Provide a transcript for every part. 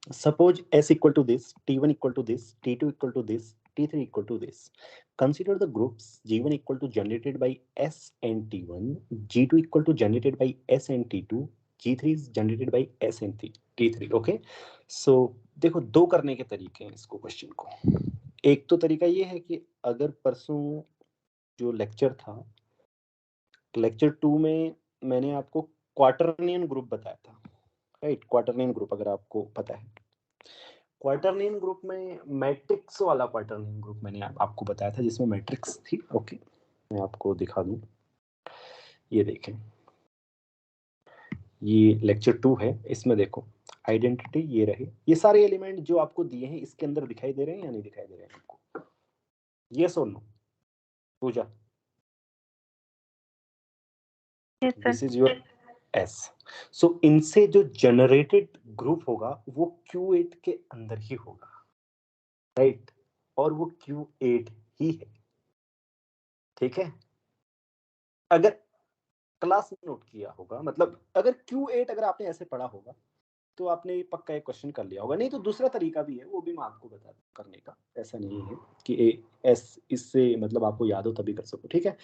Suppose S equal to this, T1 equal to this, T2 equal to this, T3 equal to this. Consider the groups G1 equal to generated by S and T1, G2 equal to generated by S and T2, G3 is generated by S and T3. Okay, so देखो दो करने के तरीके हैं इसको question को। एक तो तरीका ये है कि अगर परसों जो लेक्चर था, लेक्चर 2 में मैंने आपको क्वार्टरनियन ग्रुप बताया था, राइट? क्वार्टरनियन ग्रुप अगर आपको पता है, क्वार्टरनियन ग्रुप में मैट्रिक्स वाला क्वार्टरनियन ग्रुप मैंने आपको बताया था जिसमें मैट्रिक्स थी। ओके, मैं आपको दिखा दूं, ये देखें, ये लेक्चर 2 है, इसमें देखो आइडेंटिटी ये रहे, ये सारे एलिमेंट जो आपको दिए हैं इसके अंदर दिखाई दे रहे हैं या नहीं दिखाई दे रहे हैं आपको? यस और no Puja? This is your S. So इनसे जो जनरेटेड ग्रुप होगा वो Q8 के अंदर ही होगा, राइट? और वो Q8 ही है, ठीक है? अगर क्लास में नोट किया होगा, मतलब अगर Q8 अगर आपने ऐसे पढ़ा होगा तो आपने पक्का एक क्वेश्चन कर लिया होगा। नहीं तो दूसरा तरीका भी है, वो भी मैं आपको बता करने का, ऐसा नहीं है कि एस इससे मतलब आपको याद हो तभी कर सको, ठीक है?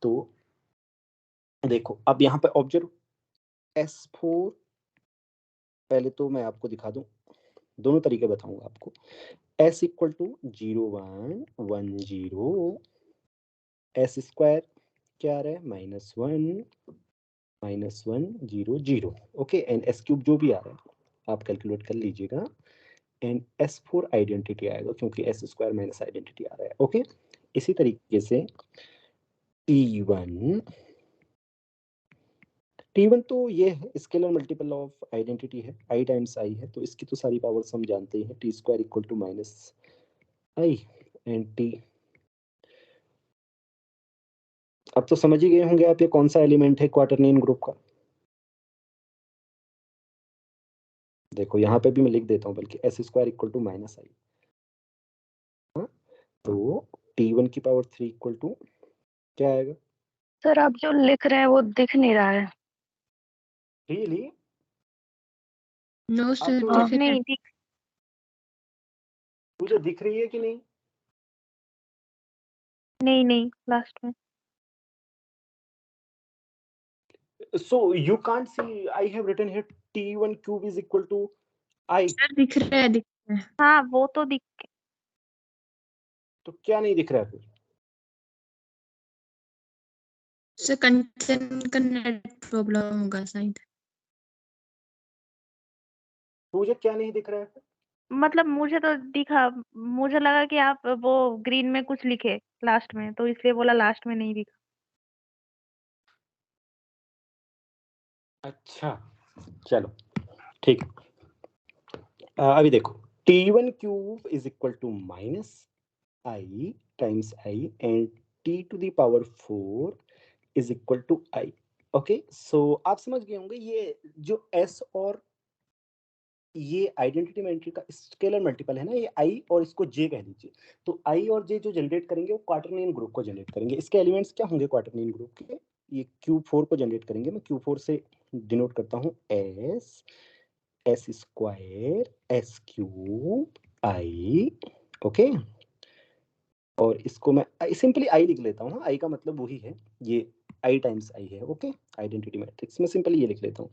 तो देखो अब यहाँ पे ऑब्जर्व S4, पहले तो मैं आपको दिखा दूं, दोनों तरीके बताऊंगा आपको। S equal to 0 1 1 0, S square क्या आ रहा है -1 0 0, ओके, एंड S क्यूब जो भी आ रहा है आप कैलकुलेट कर लीजिएगा, एंड S4 आइडेंटिटी आएगा क्योंकि S स्क्वायर माइनस आइडेंटिटी आ रहा है, ओके। इसी तरीके से T1 तो ये है स्केलर मल्टीपल ऑफ आइडेंटिटी है, I टाइम्स I है, तो इसकी तो सारी पावर्स हम जानते ही हैं, T square equal to -I and T। अब तो समझ ही गए होंगे आप ये कौन सा एलिमेंट है क्वार्टरनियन ग्रुप का। देखो यहाँ पे भी मैं लिख देता हूँ बल्कि S square equal to -I, तो T1 की पावर 3 इक्वल टू क्या आएगा? सर आप जो लिख रहे हैं वो दिख नहीं रहा है। रियली? नो सर, नहीं दिख। तुझे दिख रही है कि नहीं? नहीं लास्ट में। So you can't see, I have written here T1 cube is equal to I, sir दिख रहा है, दिख रहा है। हाँ वो तो दिख। तो क्या नहीं दिख रहा है फिर? सर कंचन का नेट प्रॉब्लम होगा शायद। मुझे क्या नहीं दिख रहा है फिर? मतलब मुझे तो दिखा, मुझे लगा कि आप वो ग्रीन में कुछ लिखे लास्ट में, तो इसलिए बोला लास्ट में नहीं दिखा। अच्छा चलो ठीक है। अभी देखो T1 cube is equal to -I times I and T to the power 4 is equal to I, okay. So आप समझ गए होंगे ये जो S और ये आइडेंटिटी मैट्रिक्स का स्केलर मल्टीपल है ना, ये I और इसको J कह दीजिए, तो I और J जो जनरेट करेंगे वो क्वार्टरनियन ग्रुप को जनरेट करेंगे। इसके एलिमेंट्स क्या होंगे क्वार्टरनियन ग्रुप के? ये Q4 को जनरेट करेंगे, मैं Q4 से डिनोट करता हूँ S square S cube I, okay. और इसको मैं सिंपली I लिख लेता हूँ, I का मतलब वही है, ये I टाइम्स I है, ओके। आइडेंटिटी मैट्रिक्स में सिंपली ये लिख लेता हूँ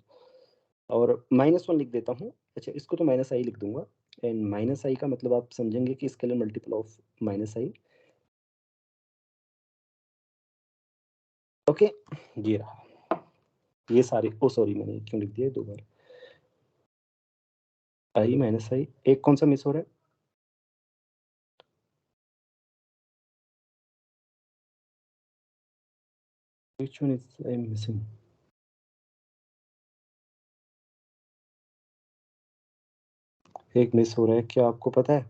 और -1 लिख देता हूँ। अच्छा इसको तो -I लिख दूंगा, एंड -I का मतलब आप समझेंगे कि scalar multiple of -I, okay. ये रहा, ये सारे, ओ सॉरी मैंने क्यों लिख दिया दो बार, I -I, एक कौन सा मिस हो रहा है? Which one is I missing? एक मिस हो रहा है, क्या आपको पता है?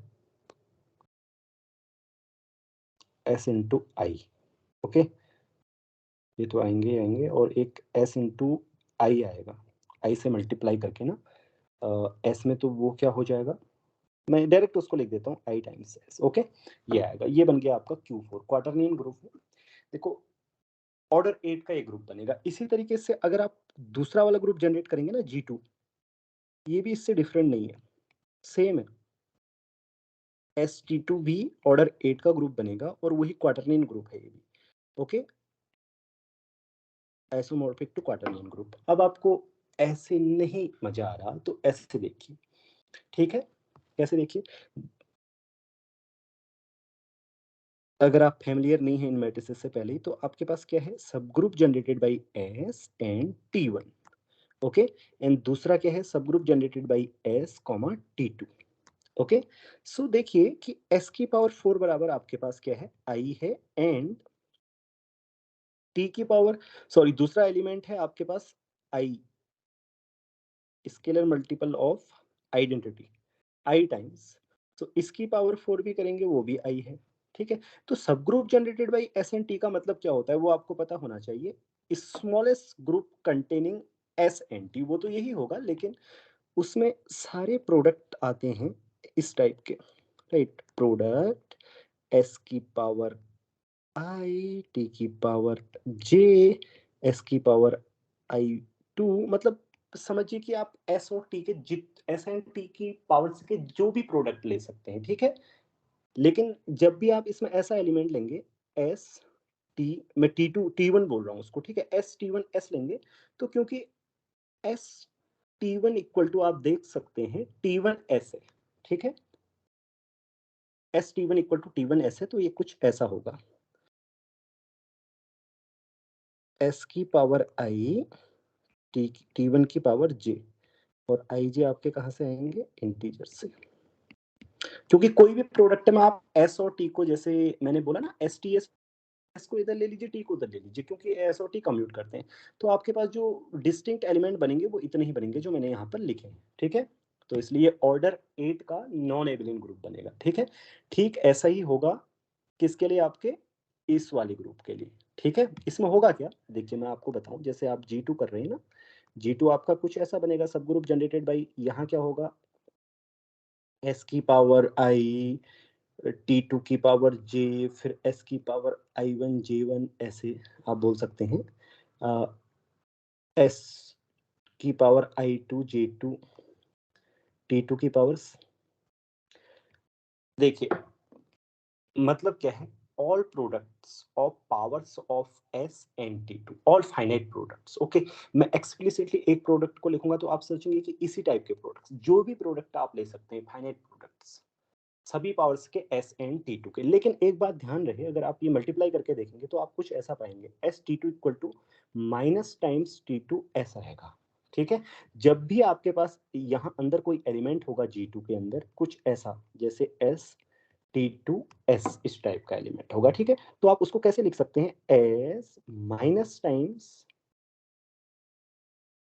S into I, okay. ये तो आएंगे आएंगे, और एक S इंटू I आएगा, I से मल्टीप्लाई करके ना, S में तो वो क्या हो जाएगा, मैं डायरेक्ट उसको लिख देता हूँ I टाइम्स S, ओके। ये आएगा, ये बन गया आपका Q4 क्वार्टरनियन ग्रुप है। देखो ऑर्डर 8 का एक ग्रुप बनेगा। इसी तरीके से अगर आप दूसरा वाला ग्रुप जनरेट करेंगे ना G2, ये भी इससे डिफरेंट नहीं है, सेम है, sT2 भी ऑर्डर 8 का ग्रुप बनेगा और वही क्वार्टरनियन ग्रुप है ये भी। Okay, isomorphic to quaternion group. अब आपको ऐसे नहीं मजा आ रहा तो ऐसे देखिए, ठीक है, कैसे देखिए, अगर आप फैमिलियर नहीं है इन मैट्रिसेस से पहले, तो आपके पास क्या है, subgroup generated by S and T1। Okay, and दूसरा क्या है, subgroup generated by S, T2। Okay, so देखिए कि S की पावर 4 बराबर आपके पास क्या है, I है, एंड T की पावर, सॉरी, दूसरा एलिमेंट है आपके पास I, scalar multiple of identity I times, तो इसकी पावर 4 भी करेंगे वो भी I है। ठीक है, तो सब group generated by S and T का मतलब क्या होता है वो आपको पता होना चाहिए, smallest group containing S and T, वो तो यही होगा, लेकिन उसमें सारे प्रोडक्ट आते हैं इस टाइप के, राइट, प्रोडक्ट S की पावर I, T की पावर J, S की पावर I2, मतलब समझिए कि आप S और T के S एंड T की पावर के जो भी प्रोडक्ट ले सकते हैं, ठीक है, लेकिन जब भी आप इसमें ऐसा एलिमेंट लेंगे S T, मैं T2 T1 बोल रहा हूँ उसको, ठीक है, S T1 S लेंगे, तो क्योंकि S T1 इक्वल टू आप देख सकते हैं T1 S है, ठीक है, S T1 equal to T1 S है, तो ये कुछ ऐसा होगा, S की पावर I, T1 की पावर J, और आई जे आपके कहाँ से आएंगे, इंटीजर से, क्योंकि कोई भी प्रोडक्ट में आप S और T को, जैसे मैंने बोला ना, STS, S को इधर ले लीजिए, T को उधर ले लीजिए, क्योंकि S और T कम्यूट करते हैं, तो आपके पास जो डिस्टिंक्ट एलिमेंट बनेंगे वो इतने ही बनेंगे जो मैंने यहाँ पर लिखे हैं, ठीक है, तो इसलिए ऑर्डर 8 का नॉन एबिलियन ग्रुप बनेगा, ठीक है, ठीक ऐसा ही होगा किसके लिए, आपके इस वाले ग्रुप के लिए, ठीक है, इसमें होगा क्या, देखिए मैं आपको बताऊं, जैसे आप G2 कर रहे हैं ना, G2 आपका कुछ ऐसा बनेगा, सब ग्रुप जनरेटेड बाई, यहाँ क्या होगा, S की पावर I, T2 की पावर J, फिर S की पावर I1 J1, ऐसे आप बोल सकते हैं, S की पावर I2 J2, T2 की पावर, देखिए मतलब क्या है, all products of powers of S and T2, all finite products। Okay, मैं एक्सप्लिसिटली एक प्रोडक्ट को लिखूंगा तो आप सोचेंगे कि इसी टाइप के प्रोडक्ट्स, जो भी प्रोडक्ट आप ले सकते हैं, फाइनाइट प्रोडक्ट्स, सभी पावर्स के S एंड T2 के, लेकिन एक बात ध्यान रहे, अगर आप ये मल्टीप्लाई करके देखेंगे तो आप कुछ ऐसा पाएंगे, S T2 equal to minus times T2 ऐसा रहेगा, ठीक है, जब भी आपके पास यहाँ अंदर कोई एलिमेंट होगा G2 के अंदर कुछ ऐसा, जैसे S T2S इस टाइप का एलिमेंट होगा, ठीक है, तो आप उसको कैसे लिख सकते हैं, S minus times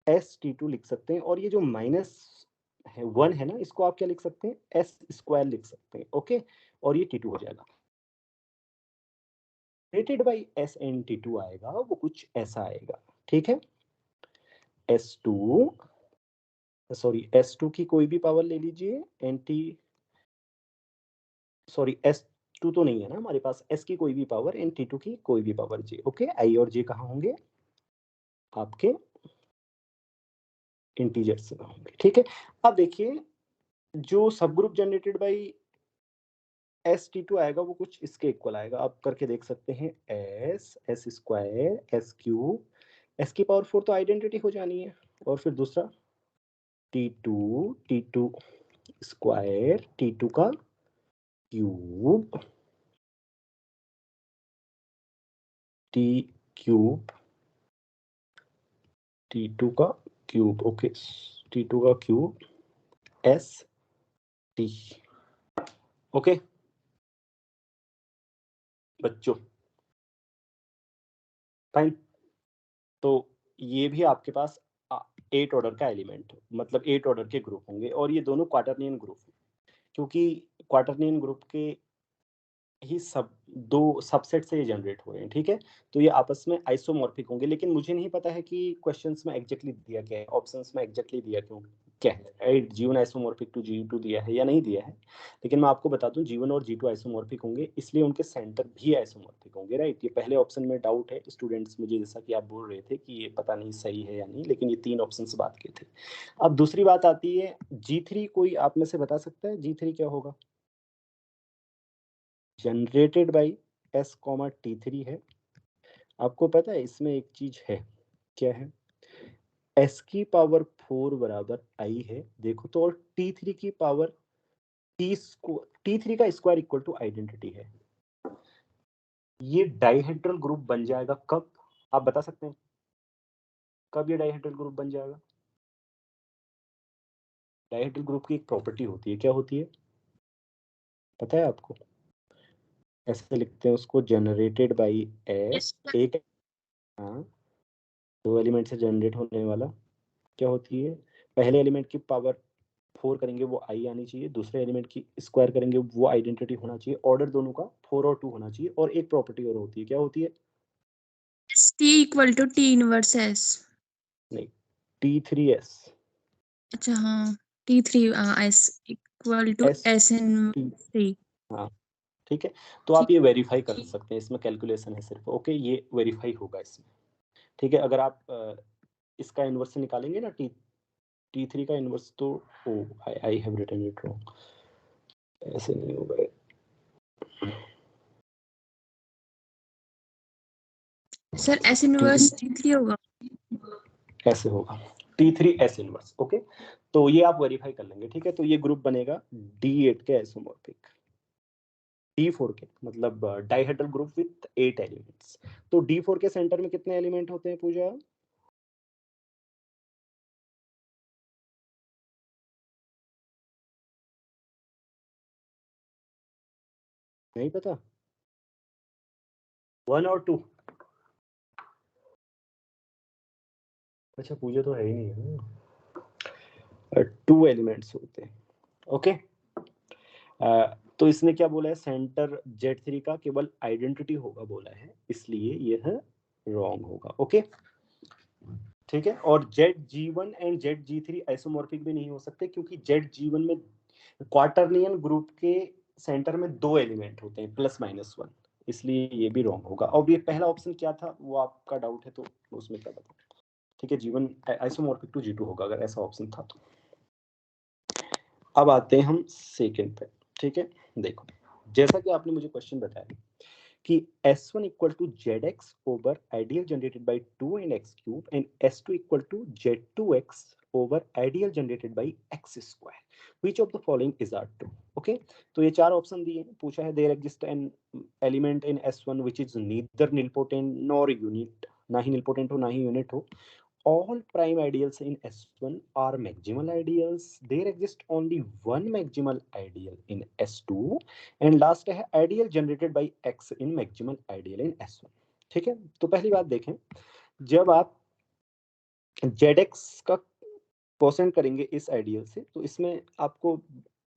S T2 लिख सकते हैं, और ये जो माइनस है 1 है ना, इसको आप क्या लिख सकते हैं, S स्क्वायर लिख सकते हैं, ओके, और ये T2 हो जाएगा, rated by S and T2 आएगा वो कुछ ऐसा आएगा, ठीक है, S2, सॉरी S2 की कोई भी पावर ले लीजिए, एंटी, सॉरी S2 तो नहीं है ना हमारे पास, S की कोई भी पावर एंड T2 की कोई भी पावर J, ओके, I और J कहाँ होंगे, आपके इंटीजर से होंगे, ठीक है, अब देखिए जो सब group generated by S T2 आएगा वो कुछ इसके इक्वल आएगा, आप करके देख सकते हैं, S square S cube, S की पावर 4 तो आइडेंटिटी हो जानी है, और फिर दूसरा T2 स्क्वायर T2 का क्यूब, T क्यूब T2 का क्यूब, ओके, T2 का क्यूब S T, ओके बच्चों, फाइन, तो ये भी आपके पास 8 ऑर्डर का एलिमेंट, मतलब 8 ऑर्डर के ग्रुप होंगे, और ये दोनों क्वार्टरनियन ग्रुप हैं, क्योंकि क्वार्टरनियन ग्रुप के ही सब दो सबसेट से ये जनरेट हुए हैं, ठीक है, तो ये आपस में आइसोमॉर्फिक होंगे, लेकिन मुझे नहीं पता है कि क्वेश्चंस में एग्जैक्टली दिया क्या है, ऑप्शंस में एग्जैक्टली दिया क्यों क्या है, G1 आइसोमॉर्फिक टू G2 दिया है या नहीं दिया है, लेकिन मैं आपको बता दूं G1 और G2 आइसोमॉर्फिक होंगे, इसलिए उनके सेंटर भी आइसोमॉर्फिक होंगे, राइट। ये पहले ऑप्शन में डाउट है स्टूडेंट्स मुझे, जैसा कि आप बोल रहे थे कि ये पता नहीं सही है या नहीं, लेकिन ये 3 ऑप्शन से बात किए थे। अब दूसरी बात आती है G3, कोई आप में से बता सकता है G3 क्या होगा? जनरेटेड बाई S, T3 है। आपको पता है इसमें एक चीज है, क्या है? S की पावर 4 बराबर I है, देखो तो, और T3 की पावर T3 का स्क्वायर इक्वल टू आइडेंटिटी है। ये डाइहेड्रल ग्रुप बन जाएगा कब, आप बता सकते हैं कब ये डाइहेड्रल ग्रुप बन जाएगा? डाइहेड्रल ग्रुप की एक प्रॉपर्टी होती है, क्या होती है पता है आपको? ऐसे लिखते हैं उसको, जनरेटेड बाई एस, एक, हाँ, 2 एलिमेंट से जनरेट होने वाला, क्या होती है? पहले एलिमेंट की पावर 4 करेंगे वो आई आनी चाहिए, दूसरे एलिमेंट की स्क्वायर करेंगे वो आइडेंटिटी होना चाहिए, ऑर्डर दोनों का 4 और 2 होना चाहिए, और एक प्रॉपर्टी और होती है, क्या होती है? T equal to T inverse S। नहीं, T3S। अच्छा हाँ, T3 S equal to S S in T, 3। हाँ ठीक है, तो आप ये वेरीफाई कर सकते हैं, इसमें कैलकुलेशन है सिर्फ, ओके, ये वेरीफाई होगा इसमें, ठीक है। अगर आप इसका इन्वर्स निकालेंगे ना, T3 का इन्वर्स, तो oh I have written it wrong, ऐसे नहीं होगा, सर S इनवर्स T3 होगा। ऐसे होगा, T3S इनवर्स, ओके। तो ये आप वेरीफाई कर लेंगे, ठीक है। तो ये ग्रुप बनेगा D8 के आइसोमॉर्फिक, D4 के, मतलब डाइहेड्रल ग्रुप विथ 8 एलिमेंट्स। तो D4 के सेंटर में कितने एलिमेंट होते हैं पूजा? नहीं पता, 1 और 2? अच्छा, पूजा तो है ही नहीं है, 2 एलिमेंट्स होते हैं, ओके। तो इसने क्या बोला है, सेंटर Z3 का केवल आइडेंटिटी होगा बोला है, इसलिए यह रॉन्ग होगा, ओके, ठीक है। और ZG1 एंड ZG3 आइसोमॉर्फिक भी नहीं हो सकते, क्योंकि ZG1 में क्वार्टरनियन ग्रुप के सेंटर में 2 एलिमेंट होते हैं +-1, इसलिए ये भी रॉन्ग होगा। और ये पहला ऑप्शन क्या था वो आपका डाउट है, तो उसमें क्या बता, ठीक है, G1 आइसोमॉर्फिक टू G2 होगा अगर ऐसा ऑप्शन था तो। अब आते हैं हम सेकंड पे, ठीक है। देखो, जैसा कि आपने मुझे क्वेश्चन बताया कि S1 equal to ZX over ideal generated by 2 and x cube, and S2 equal to Z2X over ideal generated by x square, which of the following is are true, okay. तो ये 4 option दिए हैं, पूछा है there exist an element in S1 which is neither nilpotent nor unit, ना ही nilpotent हो ना ही यूनिट हो। All prime ideals in S1 are maximal ideals. There exists only one maximal ideal in S2, and last है ideal generated by X in maximal ideal in S1, ठीक है। तो पहली बात देखें, जब आप ZX का क्वोशेंट करेंगे इस आइडियल से, तो इसमें आपको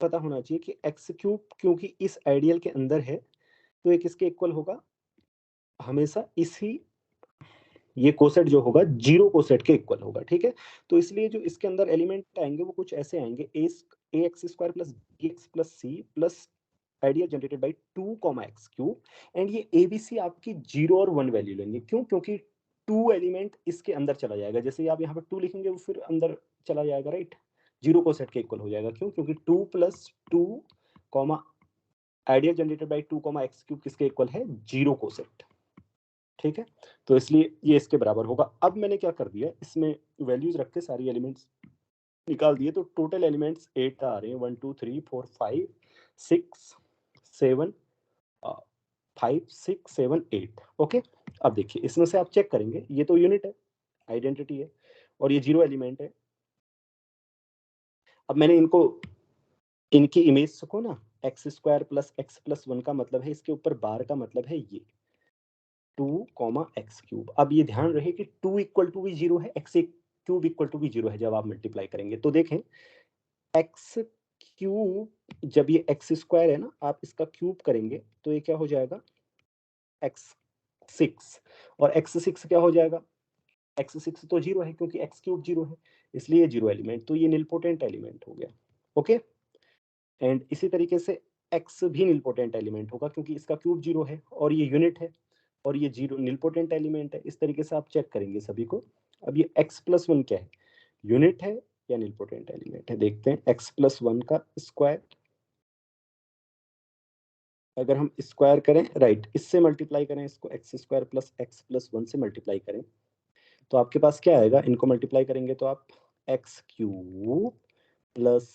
पता होना चाहिए कि x क्यूब क्योंकि इस आइडियल के अंदर है, तो ये किसके इक्वल होगा? हमेशा इसी, ये कोसेट जो होगा 0 कोसेट के इक्वल होगा, ठीक है। तो इसलिए जो इसके अंदर एलिमेंट आएंगे वो कुछ ऐसे आएंगे, ax square plus bx plus c plus ideal generated by 2 x cube, and ये abc आपकी 0 और 1 वैल्यू लेंगे, क्यों? क्योंकि 2 एलिमेंट इसके अंदर चला जाएगा, जैसे ही आप यहाँ पर 2 लिखेंगे वो फिर अंदर चला जाएगा, राइट, 0 कोसेट के इक्वल हो जाएगा, क्यों? क्योंकि 2 plus 2 ideal generated by 2 x cube किसके इक्वल है? 0 कोसेट, ठीक है। तो इसलिए ये इसके बराबर होगा। अब मैंने क्या कर दिया, इसमें वैल्यूज रख के सारी एलिमेंट्स निकाल दिए, तो टोटल एलिमेंट्स 8 आ रहे हैं, 1 2 3 4 5 6 7 5 6 7 8, ओके। अब देखिए इसमें से आप चेक करेंगे, ये तो यूनिट है, आइडेंटिटी है, और ये 0 एलिमेंट है। अब मैंने इनकी इमेज को ना, x square plus x plus 1 का मतलब है इसके ऊपर बार का मतलब है ये 2 x क्यूब। अब ये ध्यान रहे कि 2 इक्वल टू भी 0 है, x क्यूब इक्वल टू भी 0 है जब आप मल्टीप्लाई करेंगे, तो देखें x क्यूब, जब ये x स्क्वायर है ना, आप इसका क्यूब करेंगे तो ये क्या हो जाएगा? x6, और x6 क्या हो जाएगा? x6 तो 0 है क्योंकि x क्यूब 0 है, इसलिए जीरो एलिमेंट, तो ये निलपोटेंट एलिमेंट हो गया। ओके, एंड इसी तरीके से x भी निलपोटेंट एलिमेंट होगा क्योंकि इसका क्यूब जीरो है और ये यूनिट है और ये जीरो निलपोटेंट एलिमेंट है। इस तरीके से आप चेक करेंगे सभी को। अब ये x+1 क्या है, यूनिट है या निलपोटेंट एलिमेंट है, देखते हैं। x+1 का स्क्वायर, अगर हम स्क्वायर करें, राइट, इससे मल्टीप्लाई करें इसको, x² प्लस x+1 से मल्टीप्लाई करें तो आपके पास क्या आएगा, इनको मल्टीप्लाई करेंगे तो आप x³ plus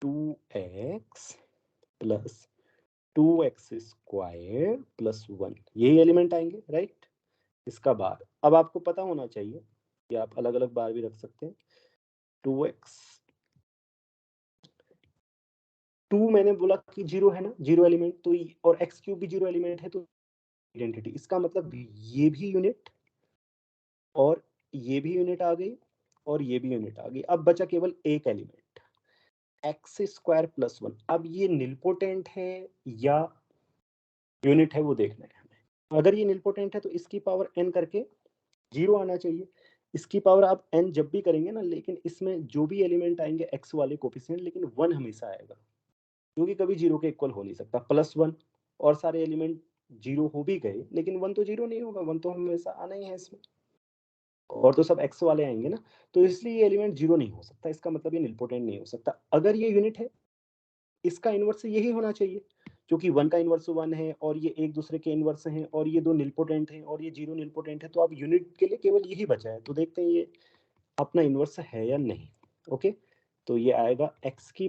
2x plus 2x² plus 1, यही एलिमेंट आएंगे, राइट। इसका बार अब आपको पता होना चाहिए कि आप अलग अलग बार भी रख सकते हैं। 2x 2 मैंने बोला कि जीरो है ना, जीरो एलिमेंट, तो और x³ भी जीरो एलिमेंट है, तो आइडेंटिटी, इसका मतलब ये भी यूनिट और ये भी यूनिट आ गई और ये भी यूनिट आ गई। अब बचा केवल एक एलिमेंट, x² प्लस 1। अब ये निलपोटेंट है या यूनिट है वो देखना है हमें। अगर ये निलपोटेंट है तो इसकी पावर n करके जीरो आना चाहिए। इसकी पावर आप n जब भी करेंगे ना, लेकिन इसमें जो भी एलिमेंट आएंगे x वाले कोफिशिएंट, लेकिन 1 हमेशा आएगा क्योंकि कभी जीरो के इक्वल हो नहीं सकता। +1 और सारे एलिमेंट जीरो हो भी गए लेकिन 1 तो जीरो नहीं होगा, 1 तो हमेशा आना ही है इसमें, और तो सब x वाले आएंगे ना, तो इसलिए ये एलिमेंट जीरो नहीं हो सकता। इसका मतलब ये निलपोटेंट नहीं हो सकता। अगर ये यूनिट है, इसका इनवर्स यही होना चाहिए क्योंकि 1 का इनवर्स 1 है और ये एक दूसरे के इनवर्स हैं और ये दो निलपोटेंट हैं और ये जीरो निलपोटेंट है, तो अब यूनिट के लिए केवल यही बचा है। तो देखते हैं ये अपना इनवर्स है या नहीं। ओके, तो ये आएगा x⁴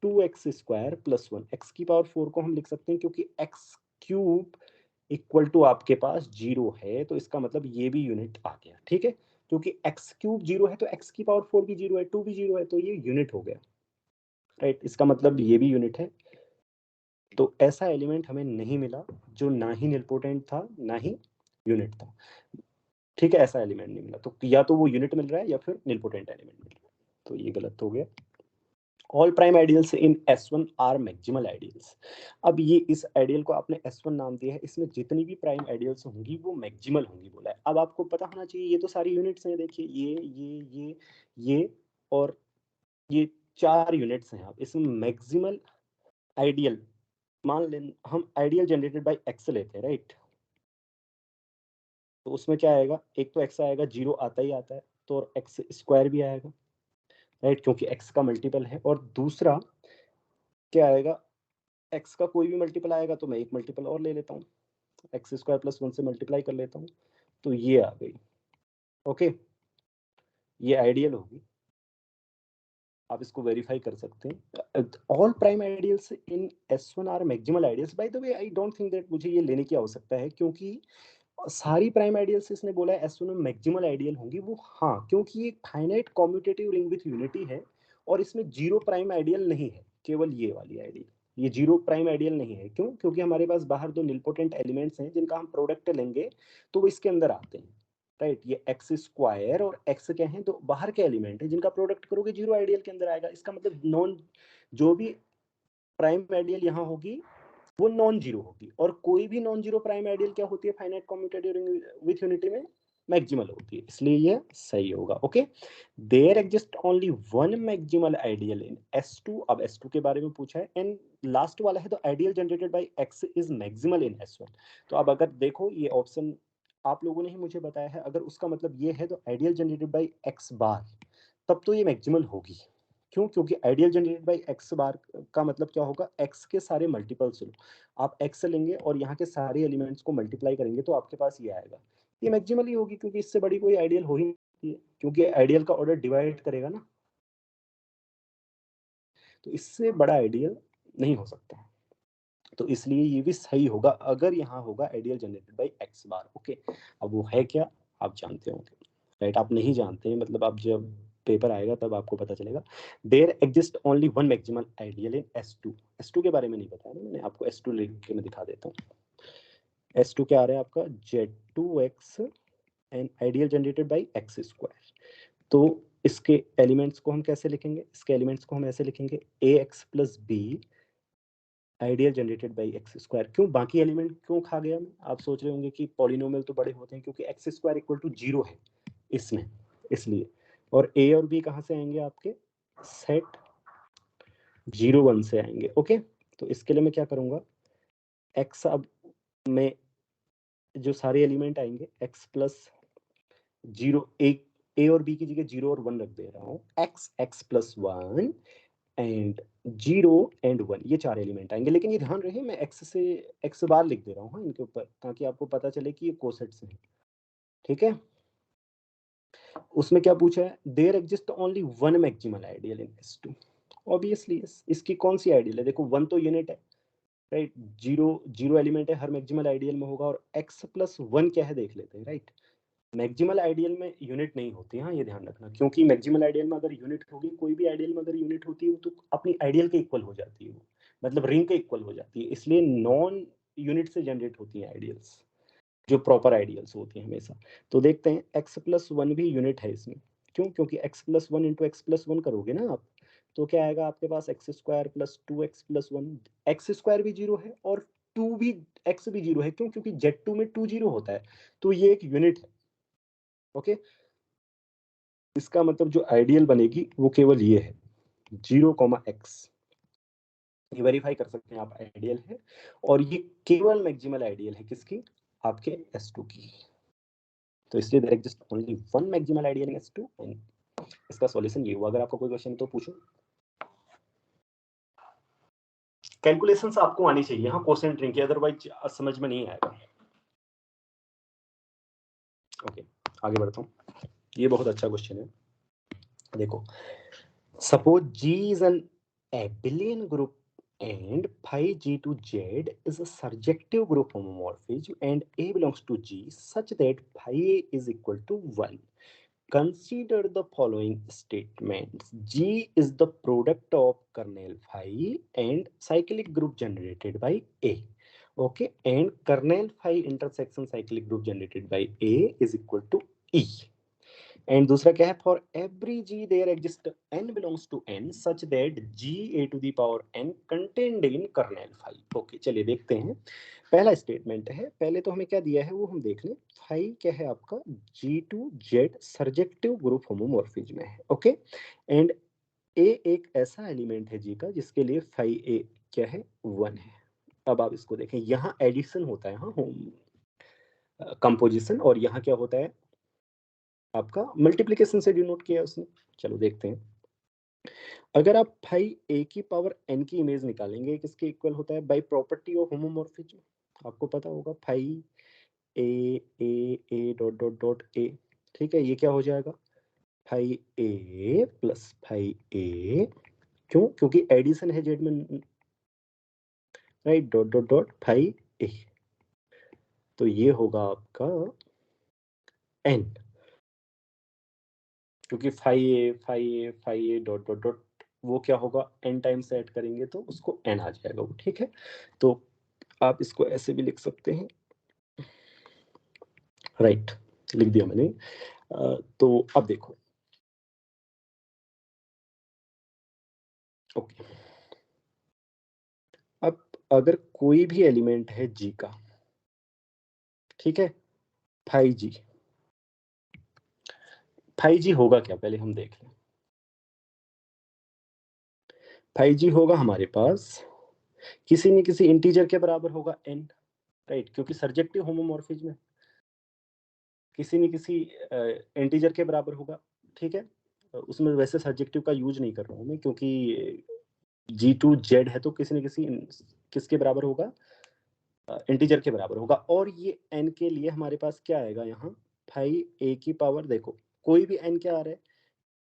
2x² प्लस 1। x⁴ को हम लिख सकते हैं क्योंकि x³ इक्वल टू आपके पास जीरो है, तो इसका मतलब ये भी यूनिट आ गया, ठीक है। क्योंकि x³ जीरो है तो x⁴ भी जीरो है, 2 भी जीरो है, तो ये यूनिट हो गया, राइट। इसका मतलब ये भी यूनिट है। तो ऐसा एलिमेंट हमें नहीं मिला जो ना ही निलपोटेंट था ना ही यूनिट था, ठीक है। ऐसा एलिमेंट नहीं मिला, तो या तो वो यूनिट मिल रहा है या फिर निलपोटेंट एलिमेंट मिल रहा है, तो ये गलत हो गया। All prime ideals in S1 are maximal ideals. अब ये इस आइडियल को आपने S1 नाम दिया है, इसमें जितनी भी प्राइम आइडियल्स होंगी वो मैक्सिमल होंगी बोला है। अब आपको पता होना चाहिए, ये तो सारी यूनिट्स हैं, देखिए ये और ये 4 यूनिट्स हैं। आप इसमें मैक्सिमल आइडियल, मान लें हम आइडियल जनरेटेड बाय x लेते हैं, राइट। तो उसमें क्या आएगा, एक तो x आएगा, जीरो आता ही आता है, तो और x² भी आएगा, राइट, क्योंकि x का मल्टीपल है। और दूसरा क्या आएगा, x का कोई भी मल्टीपल आएगा तो मैं एक मल्टीपल और ले लेता हूँ, x² प्लस 1 से मल्टीप्लाई कर लेता हूँ, तो ये आ गई। ओके, ये आइडियल होगी, आप इसको वेरीफाई कर सकते हैं। All prime ideals in S1 are maximal ideals. By the way I don't think that मुझे ये लेने की आवश्यकता है क्योंकि सारी प्राइम आइडियल्स इसने बोला है S1 में मैक्सिमल आइडियल होंगी वो, हाँ, क्योंकि ये finite commutative ring with unity है और इसमें जीरो प्राइम आइडियल नहीं है, केवल ये वाली आइडियल, ये जीरो प्राइम आइडियल नहीं है। क्यों? क्योंकि हमारे पास बाहर दो निलपोटेंट एलिमेंट्स हैं जिनका हम प्रोडक्ट लेंगे तो वो इसके अंदर आते हैं, राइट। ये x² और x क्या है, तो बाहर के एलिमेंट है जिनका प्रोडक्ट करोगे जीरो आइडियल के अंदर आएगा। इसका मतलब नॉन, जो भी प्राइम आइडियल यहाँ होगी वो नॉन जीरो होगी, और कोई भी नॉन जीरो प्राइम आइडियल क्या होती है finite commutative ring with unity में, मैक्सिमल होती है, इसलिए ये सही होगा। Okay, there exist only one maximal ideal in S2। अब S2 के बारे में पूछा है, एंड लास्ट वाला है तो ideal generated by x is maximal in S1। तो अब अगर देखो ये ऑप्शन आप लोगों ने ही मुझे बताया है, अगर उसका मतलब ये है तो आइडियल जनरेटेड बाय x बार, तब तो ये मैक्सिमल होगी। क्यों? क्योंकि आइडियल जनरेटेड बाय x बार का मतलब क्या होगा, x के सारे मल्टीपल्स लो, आप x लेंगे और यहाँ के सारे एलिमेंट्स को मल्टीप्लाई करेंगे तो आपके पास ये आएगा, ये मैक्सिमल ही होगी क्योंकि इससे बड़ी कोई आइडियल हो ही नहीं, क्योंकि आइडियल का ऑर्डर डिवाइड करेगा ना, तो इससे बड़ा आइडियल नहीं हो सकता। तो इसलिए ये भी सही होगा अगर यहाँ होगा ideal generated by x bar. Okay, अब वो है क्या आप जानते होंगे, राइट। आप नहीं जानते हैं मतलब आप जब पेपर आएगा तब आपको पता चलेगा। There exist only one maximal ideal in S2। S2 के बारे में नहीं बताया ना मैंने आपको, S2 लिख के मैं दिखा देता हूँ। S2 क्या आ रहा है आपका, Z2x and ideal generated bye x²। तो इसके एलिमेंट्स को हम कैसे लिखेंगे, इसके एलिमेंट्स को हम ऐसे लिखेंगे, ax plus b ideal generated bye x²। क्यों बाकी एलिमेंट क्यों खा गया मैं, आप सोच रहे होंगे कि पॉलिनोमियल तो बड़े होते हैं क्योंकि x² इक्वल टू जीरो है इसमें, इसलिए और ए और बी कहाँ से आएंगे आपके, सेट 0 1 से आएंगे। ओके, तो इसके लिए मैं क्या करूंगा, एक्स, अब मैं जो सारे एलिमेंट आएंगे एक्स प्लस 0, ए और बी की जगह 0 और 1 रख दे रहा हूँ, एक्स प्लस 1 एंड 0 एंड 1, ये 4 एलिमेंट आएंगे। लेकिन ये ध्यान रहे मैं एक्स बार लिख दे रहा हूँ इनके ऊपर, ताकि आपको पता चले कि ये कोसेट्स हैं। ठीक है, उसमें क्या पूछा है, there exist only one maximal ideal in S2। Obviously इसकी कौन सी आइडियल है, देखो 1 तो यूनिट है, राइट, 0 एलिमेंट है, हर मैक्सिमल आइडियल में होगा, और x प्लस 1 क्या है देख लेते हैं, राइट। मैक्सिमल आइडियल में यूनिट नहीं होती, हाँ ये ध्यान रखना, क्योंकि मैक्सिमल आइडियल में अगर यूनिट होगी, कोई भी आइडियल में अगर यूनिट होती है तो अपनी आइडियल के इक्वल हो जाती है, वो मतलब रिंग के इक्वल हो जाती है, इसलिए नॉन यूनिट से जनरेट होती हैं आइडियल्स, जो प्रॉपर आइडियल्स होती हैं हमेशा। तो देखते हैं x प्लस 1 भी यूनिट है इसमें, क्यों, क्योंकि x plus 1 into x plus 1 करोगे ना आप, तो क्या आएगा आपके पास, x square plus 2x plus 1, x square भी 0 है और 2 भी, x भी 0 है, क्यों, क्योंकि Z2 में 2 0 होता है, तो ये एक यूनिट है। ओके, इसका मतलब जो आइडियल बनेगी वो केवल ये है 0,x, ये वेरीफाई कर सकते हैं आप, आइडियल है, और ये केवल मैक्सिमल आइडियल है किसकी, आपके S2 की। तो इसलिए there exist only one maximal ideal in S2 and इसका सॉल्यूशन ये हुआ। अगर आपको कोई क्वेश्चन तो पूछो। कैलकुलेशंस आपको आनी चाहिए, हाँ, कोसेंट रिंग की, अदरवाइज समझ में नहीं आएगा। ओके, आगे बढ़ता हूँ, ये बहुत अच्छा क्वेश्चन है। देखो, suppose G is an abelian group and phi G to Z is a surjective group homomorphism and A belongs to G such that phi A is equal to 1. Consider the following statements. G is the product of kernel phi and cyclic group generated by A. Okay, and kernel phi intersection cyclic group generated by A is equal to E. And दूसरा क्या है, for every g there exist n belongs to n such that g a to the power n contained in kernel phi. Okay, चलिए देखते हैं। पहला statement है, पहले तो हमें क्या दिया है वो हम देख लें। फाई क्या है आपका, g to z surjective group homomorphism है। ओके, एंड a एक ऐसा एलिमेंट है g का जिसके लिए फाई a क्या है, 1 है। अब आप इसको देखें, यहाँ एडिशन होता है, हाँ, होम कंपोजिशन, और यहाँ क्या होता है आपका, मल्टीप्लिकेशन से डिनोट किया है उसने। चलो देखते हैं, अगर आप फाई ए की पावर एन की इमेज निकालेंगे, किसके इक्वल होता है, बाय प्रॉपर्टी ऑफ होमोमॉर्फिज्म, आपको पता होगा, phi a dot dot dot a. ठीक है, ये क्या हो जाएगा, phi a plus phi a, क्यों, क्योंकि एडिशन है जेड में, right, dot dot dot phi a, तो ये होगा आपका एन, क्योंकि phi a dot dot dot, वो क्या होगा, एन टाइम्स ऐड करेंगे तो उसको एन आ जाएगा वो। ठीक है, तो आप इसको ऐसे भी लिख सकते हैं, राइट, लिख दिया मैंने। तो अब देखो, ओके, अब अगर कोई भी एलिमेंट है जी का, ठीक है, फाई जी होगा क्या, पहले हम देख लें। फाई जी होगा हमारे पास किसी न किसी इंटीजर के बराबर होगा n, राइट, क्योंकि सर्जेक्टिव होमोमॉर्फिज्म है, किसी न किसी इंटीजर के बराबर होगा। ठीक है, उसमें वैसे सर्जेक्टिव का यूज नहीं कर रहा हूँ मैं, क्योंकि G2Z है, तो किसी न किसी किसके बराबर होगा, इंटीजर के बराबर होगा। और ये n के लिए हमारे पास क्या आएगा, यहाँ फाई a की पावर, देखो कोई भी n क्या आ रहा है,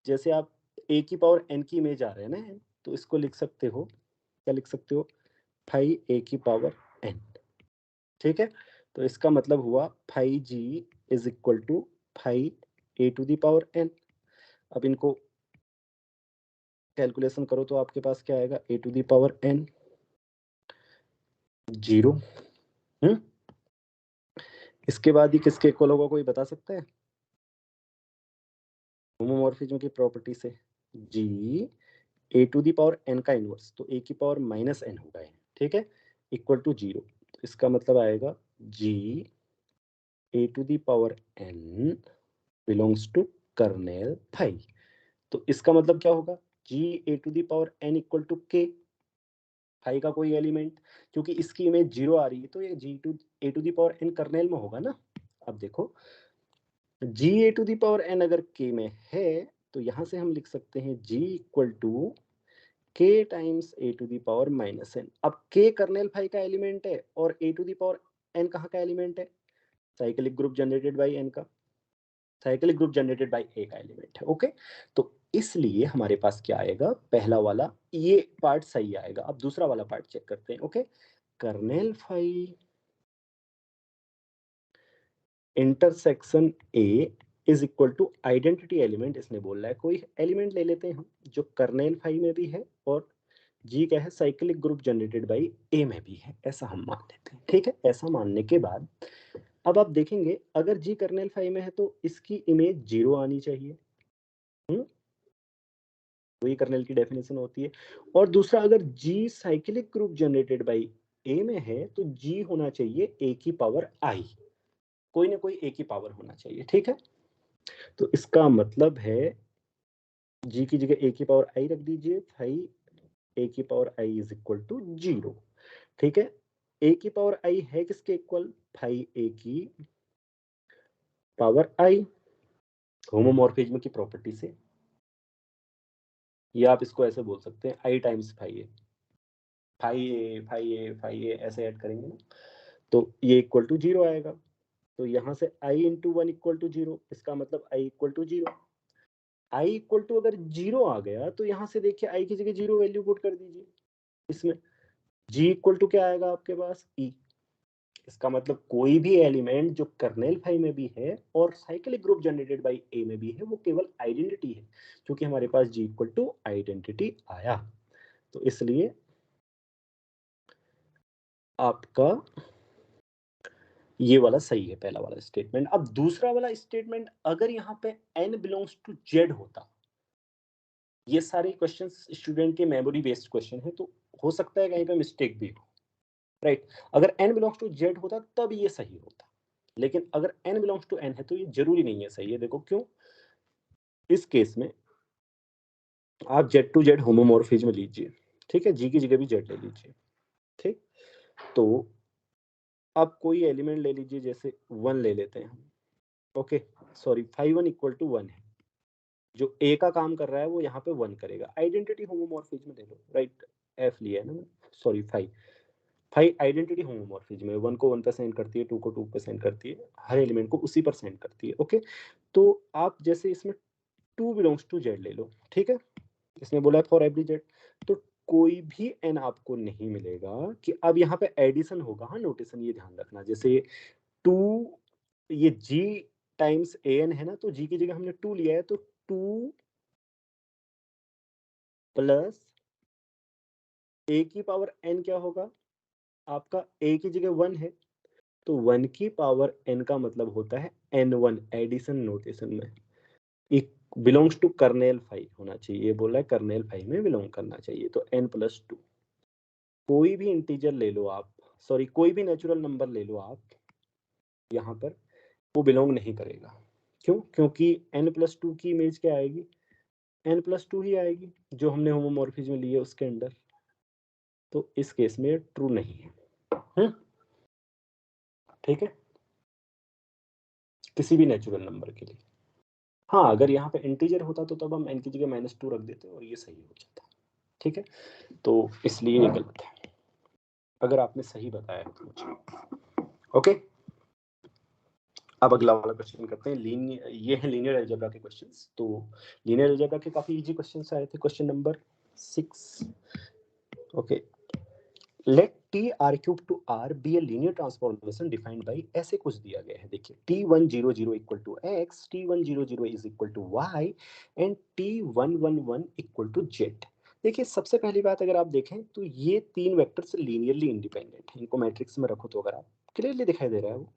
जैसे आप a की पावर n की इमेज आ रहे हैं ना, तो इसको लिख सकते हो, क्या लिख सकते हो, फाई a की पावर n। ठीक है, तो इसका मतलब हुआ phi g is equal to phi a to the power n। अब इनको कैलकुलेशन करो तो आपके पास क्या आएगा, a to the power n 0। इसके बाद ही किसके इक्वल होगा, कोई बता सकता है, होमोमॉर्फिज्म की प्रॉपर्टी से, g a to the power n का इनवर्स, तो a की पावर माइनस n होगा, ठीक है, इक्वल टू 0। तो इसका मतलब आएगा g a to the power n belongs to kernel phi. तो इसका मतलब क्या होगा, g a to the power n equal to k, phi का कोई एलिमेंट, क्योंकि इसकी इमेज 0 आ रही है तो ये g to a to the power n kernel में होगा ना। अब देखो g a to the power n अगर के में है तो यहां से हम लिख सकते हैं g equal to k times a to the power minus n. अब के कर्नेल फाई का एलिमेंट है और a to the power n कहाँ का एलिमेंट है, cyclic group generated by n का, cyclic group generated by a का element है। ओके, तो इसलिए हमारे पास क्या आएगा, पहला वाला ये पार्ट सही आएगा। अब दूसरा वाला पार्ट चेक करते हैं। Okay, kernel phi intersection a is equal to identity element, इसने बोल रहा है कोई एलिमेंट ले लेते हैं हम जो कर्नेल फाई में भी है और जी क्या है, साइक्लिक ग्रुप जनरेटेड बाई ए में भी है, ऐसा हम मान लेते हैं। ठीक है, ऐसा मानने के बाद अब आप देखेंगे अगर जी कर्नेल फाई में है तो इसकी इमेज 0 आनी चाहिए, वही कर्नेल की डेफिनेशन होती है। और दूसरा, अगर जी साइक्लिक ग्रुप जनरेटेड बाई ए में है तो जी होना चाहिए ए की पावर आई, कोई ना कोई ए की पावर होना चाहिए। ठीक है, तो इसका मतलब है जी की जगह ए की पावर आई रख दीजिए, फाई ए की power i is equal to 0। ठीक है, ए की पावर आई है किसके इक्वल, फाई ए की पावर आई, होमोमॉर्फिज्म की प्रॉपर्टी से, या आप इसको ऐसे बोल सकते हैं आई टाइम्स फाई ए, फाई ए फाई ए फाई ए ऐसे ऐड करेंगे ना तो ये इक्वल टू 0 आएगा। तो यहाँ से आई इंटू 1 इक्वल टू 0, इसका मतलब i equal to 0। I equal to अगर 0 आ गया तो यहाँ से देखिए आई की जगह 0 वैल्यू पुट कर दीजिए इसमें, जी इक्वल टू क्या आएगा आपके पास, ई। इसका मतलब कोई भी एलिमेंट जो कर्नेल फाई में भी है और साइक्लिक ग्रुप जनरेटेड बाई ए में भी है वो केवल आइडेंटिटी है, क्योंकि हमारे पास जी इक्वल टू आइडेंटिटी आया। तो इसलिए आपका ये वाला सही है, पहला वाला स्टेटमेंट। अब दूसरा वाला स्टेटमेंट, अगर यहाँ पे n बिलोंग्स टू z होता, ये सारे क्वेश्चंस स्टूडेंट के मेमोरी बेस्ड क्वेश्चन है तो हो सकता है कहीं पे मिस्टेक भी हो, राइट। अगर n बिलोंग्स टू z होता तब ये सही होता, लेकिन अगर n बिलोंग्स टू n है तो ये जरूरी नहीं है सही है। देखो क्यों, इस केस में आप z टू z होमोमॉर्फिज्म लीजिए, ठीक है, g की जगह भी z ले लीजिए। ठीक, तो आप कोई एलिमेंट ले लीजिए, जैसे 1 ले लेते हैं हम। Okay, sorry, phi 1 equal to 1 है, जो ए का काम कर रहा है वो यहाँ पे 1 करेगा। आइडेंटिटी होमोमॉर्फिज्म ले लो, राइट, एफ लिया है ना, sorry phi, phi identity homomorphism है, 1 को 1 पे सेंड करती है, 2 को 2 पे सेंड करती है, हर एलिमेंट को उसी पर सेंड करती है। ओके, तो आप जैसे इसमें 2 बिलोंग्स टू जेड ले लो, ठीक है, इसने बोला है फॉर एवरी जेड, तो कोई भी एन आपको नहीं मिलेगा कि अब यहाँ पे एडिशन होगा। हाँ, नोटेशन ये ध्यान रखना, जैसे 2, ये जी टाइम्स ए एन है ना, तो जी की जगह हमने 2 लिया है, तो 2 प्लस ए की पावर एन क्या होगा आपका, ए की जगह 1 है तो 1 की पावर एन का मतलब होता है n1, एडिशन नोटेशन में एक बिलोंग्स टू कर्नेल फाई होना चाहिए, ये बोला है कर्नेल फाई में बिलोंग करना चाहिए, तो n+2। कोई भी इंटीजर ले लो आप, सॉरी कोई भी नेचुरल नंबर ले लो आप यहाँ पर, वो बिलोंग नहीं करेगा। क्यों, क्योंकि n+2 की इमेज क्या आएगी, n+2 ही आएगी जो हमने होमोमॉर्फिज्म ली है उसके अंदर, तो इस केस में ट्रू नहीं है। ठीक है, किसी भी नेचुरल नंबर के लिए। हाँ, अगर यहाँ पे इंटीजर होता तो तब हम n की जगह -2 रख देते और ये सही हो जाता। ठीक है, तो इसलिए ये गलत है, अगर आपने सही बताया तो मुझे। ओके, अब अगला वाला क्वेश्चन करते हैं। ये है लीनियर अलजेब्रा के क्वेश्चंस। तो लीनियर अलजेब्रा के काफी इजी क्वेश्चंस आए थे। Question number 6, okay, let t r cube to r be a linear transformation defined by, ऐसे कुछ दिया गया है। देखिए t100 equal to x, t100 is equal to y and t111 equal to z। देखिए सबसे पहली बात, अगर आप देखें तो ये तीन वेक्टर्स लीनियरली इंडिपेंडेंट हैं। इनको मैट्रिक्स में रखो तो अगर आप क्लियरली दिखाई दे रहा है वो,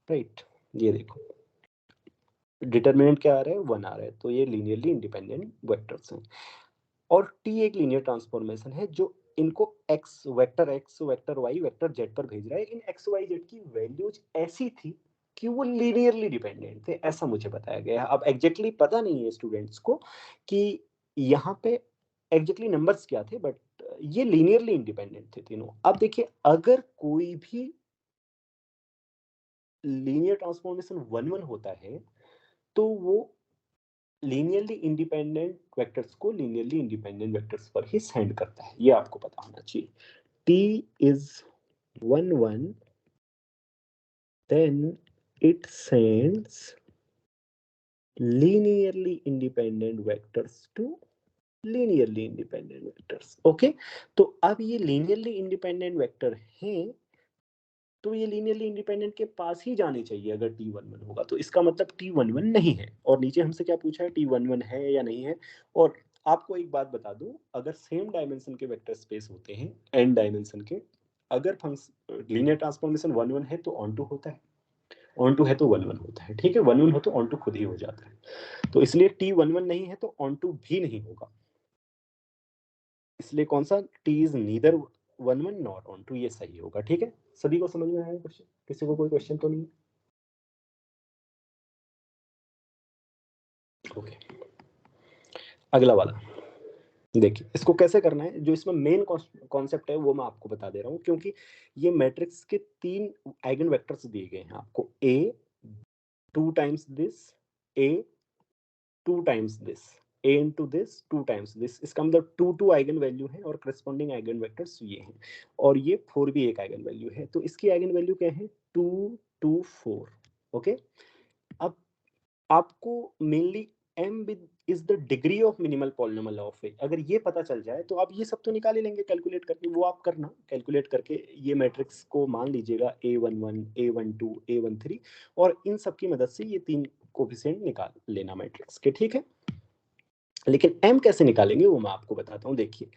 राइट, ये देखो डिटर्मिनेंट क्या आ रहा है, 1 आ रहा है, तो ये लीनियरली इंडिपेंडेंट वेक्टर्स हैं। और t एक लीनियर ट्रांसफॉर्मेशन है जो इनको vector x, vector y, vector z पर भेज रहा है। इन x y z की वैल्यूज ऐसी थी कि वो लीनियरली डिपेंडेंट थे, ऐसा मुझे बताया गया है। अब एग्जैक्टली पता नहीं है स्टूडेंट्स को कि यहाँ पे एग्जैक्टली नंबर्स क्या थे, बट ये लीनियरली इंडिपेंडेंट थे तीनों। अब देखिए, अगर कोई भी लीनियर ट्रांसफॉर्मेशन 1-1 होता है तो वो लीनियरली इंडिपेंडेंट वेक्टर्स को लीनियरली इंडिपेंडेंट वेक्टर्स पर ही सेंड करता है, ये आपको पता होना चाहिए। T is 1-1, then it sends linearly independent vectors to linearly independent vectors। Okay, तो अब ये linearly independent वेक्टर हैं तो ये लीनियरली इंडिपेंडेंट के पास ही जाने चाहिए अगर T11 होगा। तो इसका मतलब T11 नहीं है। और नीचे हमसे क्या पूछा है, T11 है या नहीं है। और आपको एक बात बता दूं, अगर सेम डायमेंशन के वेक्टर स्पेस होते हैं n डायमेंशन के, अगर लीनियर ट्रांसफॉर्मेशन 1-1 है तो ऑन टू होता है, ऑन टू है तो 1-1 होता है। ठीक है, 1-1 हो तो ऑन टू खुद ही हो जाता है। तो इसलिए T11 नहीं है तो ऑन टू भी नहीं होगा। इसलिए कौन सा T is neither 1-1 not onto, ये सही होगा। ठीक है, सभी को समझ में आया क्वेश्चन? किसी को कोई क्वेश्चन तो नहीं? ओके, अगला वाला देखिए, इसको कैसे करना है। जो इसमें मेन कॉन्सेप्ट है वो मैं आपको बता दे रहा हूँ, क्योंकि ये मैट्रिक्स के 3 आइगन वेक्टर्स दिए गए हैं आपको, A 2 times this, A 2 times this, A into this 2 times this. इसका मतलब 2 आइगन वैल्यू है और करस्पॉन्डिंग आइगन वेक्टर्स ये हैं, और ये 4 भी एक आइगन वैल्यू है। तो इसकी आइगन वैल्यू क्या है, 2 2 4। ओके, अब आपको mainly m with is the degree of minimal polynomial of a, अगर ये पता चल जाए तो आप ये सब तो निकाल ही लेंगे कैलकुलेट करके। वो आप करना, कैलकुलेट करके ये मैट्रिक्स को मान लीजिएगा A11 A12 A13, और इन सब की मदद से ये 3 कोफिशिएंट निकाल लेना मैट्रिक्स के। ठीक है, लेकिन m कैसे निकालेंगे वो मैं आपको बताता हूँ। देखिए,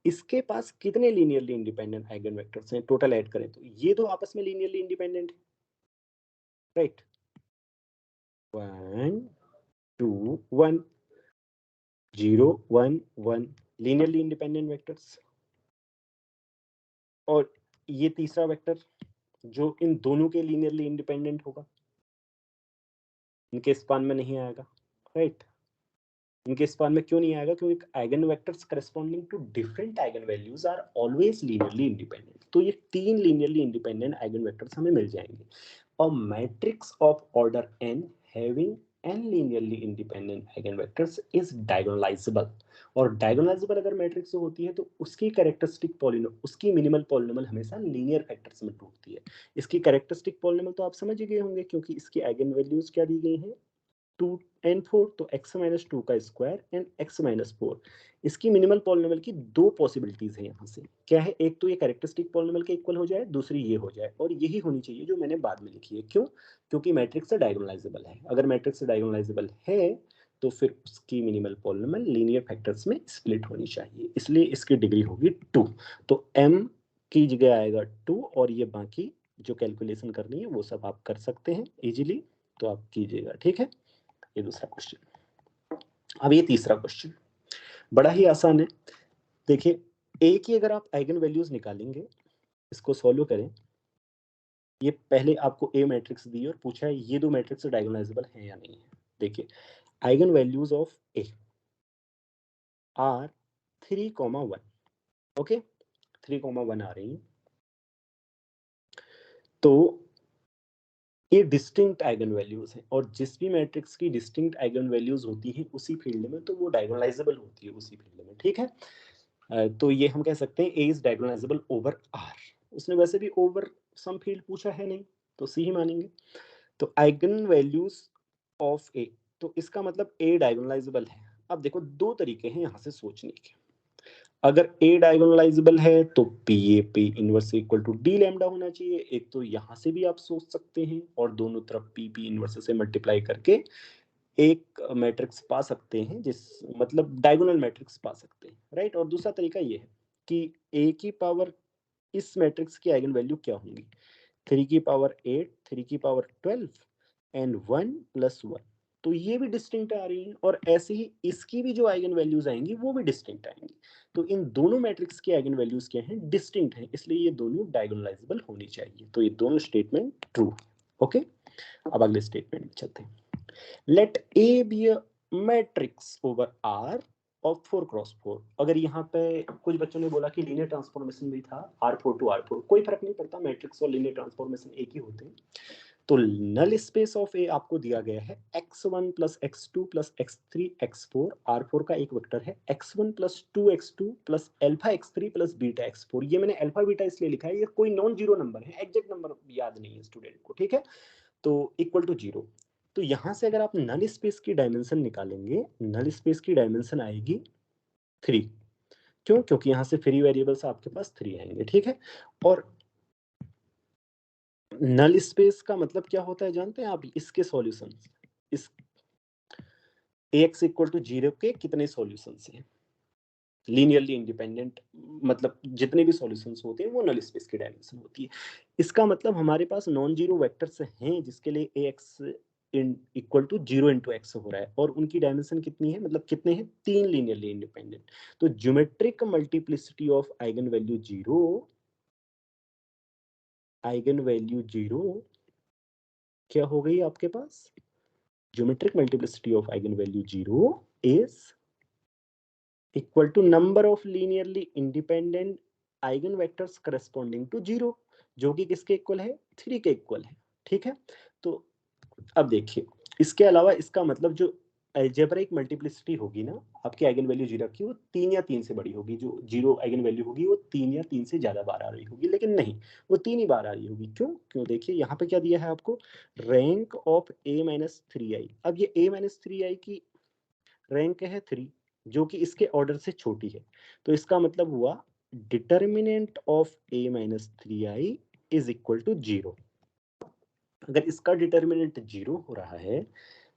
इसके पास कितने लीनियरली इंडिपेंडेंट आइगन वेक्टर्स हैं, टोटल ऐड करें तो ये दो आपस में लीनियरली इंडिपेंडेंट है, राइट। 1 2 1 0 1 1 linearly independent vectors. और ये तीसरा वेक्टर जो इन दोनों के लीनियरली इंडिपेंडेंट होगा, इनके स्पान में नहीं आएगा, राइट। इनके स्पान में क्यों नहीं आएगा, क्योंकि eigen vectors corresponding to different eigen values are always linearly independent. तो ये 3 लीनियरली इंडिपेंडेंट आइगन वेक्टर्स हमें मिल जाएंगे। और matrix of order n having n linearly independent eigenvectors is diagonalizable। और डायगोनलाइजेबल अगर मैट्रिक्स होती है तो उसकी कैरेक्टरिस्टिक पॉलिनोमियल, उसकी मिनिमल पॉलिनोमियल हमेशा लीनियर फैक्टर्स में टूटती है। इसकी कैरेक्टरिस्टिक पॉलिनोमियल तो आप समझ ही गए होंगे, क्योंकि इसकी आइगन वैल्यूज क्या दी गई हैं, 2 and 4, तो x-2 का स्क्वायर एंड x-4। इसकी मिनिमल पॉलिनोमियल की 2 पॉसिबिलिटीज है यहाँ से, क्या है, एक तो ये कैरेक्टरिस्टिक पॉलिनोमियल के इक्वल हो जाए, दूसरी ये हो जाए, और यही होनी चाहिए जो मैंने बाद में लिखी है। क्यों, क्योंकि मैट्रिक्स डायगोनलाइजेबल है। अगर मैट्रिक्स डायगोनलाइजेबल है तो फिर उसकी मिनिमल पॉलिनोमियल लीनियर फैक्टर्स में स्प्लिट होनी चाहिए, इसलिए इसकी डिग्री होगी 2। तो m की जगह आएगा 2, और ये बाकी जो कैलकुलेशन करनी है वो सब आप कर सकते हैं इजीली, तो आप कीजिएगा। ठीक है, ये दूसरा क्वेश्चन। अब ये तीसरा क्वेश्चन बड़ा ही आसान है। देखिए, ए की अगर आप आइगन वैल्यूज निकालेंगे, इसको सॉल्व करें। ये पहले आपको ए मैट्रिक्स दी और पूछा है ये दो मैट्रिक्स डायगोनलाइजेबल है या नहीं है। देखिए, eigen values of A R 3,1। Okay, 3,1 आ रही है। तो ये डिस्टिंक्ट आइगन वैल्यूज हैं, और जिस भी मैट्रिक्स की डिस्टिंक्ट आइगन वैल्यूज होती हैं उसी फील्ड में, तो वो डायगोनलाइजेबल होती है उसी फील्ड में। ठीक है, तो ये हम कह सकते हैं ए इज डायगोनलाइजेबल ओवर आर। उसने वैसे भी ओवर सम फील्ड पूछा है नहीं, तो सी ही मानेंगे। तो आइगन वैल्यूज ऑफ ए, तो इसका मतलब ए डायगोनलाइजेबल है। अब देखो, 2 तरीके हैं यहाँ से सोचने के। अगर ए डायगोनलाइजेबल है तो P A P inverse equal to D lambda होना चाहिए। एक तो यहाँ से भी आप सोच सकते हैं, और दोनों तरफ पी पी इनवर्स से मल्टीप्लाई करके एक मैट्रिक्स पा सकते हैं, जिस मतलब डायगोनल मैट्रिक्स पा सकते हैं, राइट। और दूसरा तरीका ये है कि a की पावर इस मैट्रिक्स की आइगन वैल्यू क्या होंगी, 3 की पावर 8, 3 की पावर 12 एंड 1 + 1। तो ये भी डिस्टिंक्ट आ रही हैं, और ऐसे ही इसकी भी जो आइगन वैल्यूज आएंगी वो भी डिस्टिंक्ट आएंगी। तो इन दोनों मैट्रिक्स की आइगन वैल्यूज क्या हैं, डिस्टिंक्ट हैं, इसलिए ये दोनों डायगोनलाइजेबल होनी चाहिए। तो ये दोनों स्टेटमेंट ट्रू है। ओके, अब अगले स्टेटमेंट में चलते हैं। Let A be a matrix over R of 4 cross 4। अगर यहाँ पे कुछ बच्चों ने बोला कि लीनियर ट्रांसफॉर्मेशन भी था R4 to R4, कोई फर्क नहीं पड़ता, मैट्रिक्स और लीनियर ट्रांसफॉर्मेशन एक ही होते हैं। तो नल स्पेस ऑफ ए आपको दिया गया है x1 plus x2 plus x3 x4। R4 का एक वेक्टर है x1 plus 2x2 plus alpha x3 plus beta x4। ये मैंने अल्फा बीटा इसलिए लिखा है, ये कोई नॉन जीरो नंबर है, एग्जैक्ट नंबर याद नहीं है स्टूडेंट को, ठीक है। तो इक्वल टू 0। तो यहाँ से अगर आप नल स्पेस की डायमेंशन निकालेंगे, नल स्पेस की डायमेंशन आएगी 3। क्यों? क्योंकि यहाँ से फ्री वेरिएबल्स आपके पास 3 आएंगे, ठीक है। और नल स्पेस का मतलब क्या होता है जानते हैं आप? इसके सॉल्यूशन, इस ax इक्वल टू 0 के कितने सॉल्यूशंस हैं, लीनियरली इंडिपेंडेंट, मतलब जितने भी सॉल्यूशंस होते हैं वो नल स्पेस की डायमेंशन होती है। इसका मतलब हमारे पास नॉन जीरो वेक्टर्स हैं जिसके लिए ax equal to 0 into x हो रहा है, और उनकी डायमेंशन कितनी है, मतलब कितने हैं? 3 लीनियरली इंडिपेंडेंट। तो geometric multiplicity of eigen value 0, eigen value 0 क्या हो गई आपके पास? Geometric multiplicity of eigen value 0 is equal to number of linearly independent eigen vectors corresponding to 0, जो कि किसके इक्वल है? 3 के इक्वल है, ठीक है। तो अब देखिए, इसके अलावा इसका मतलब जो अलजेब्रिक मल्टीप्लिसिटी होगी ना आपकी आइगन वैल्यू 0 की, वो 3 या 3 से बड़ी होगी। जो 0 आइगन वैल्यू होगी वो 3 या 3 से ज्यादा बार आ रही होगी, लेकिन नहीं, वो 3 ही बार आ रही होगी। क्यों? क्यों देखिए यहाँ पे क्या दिया है आपको, rank of a minus 3i। अब ये a माइनस 3i की रैंक है 3, जो कि इसके ऑर्डर से छोटी है। तो इसका मतलब हुआ determinant of a minus 3i is equal to 0। अगर इसका डिटर्मिनेंट 0 हो रहा है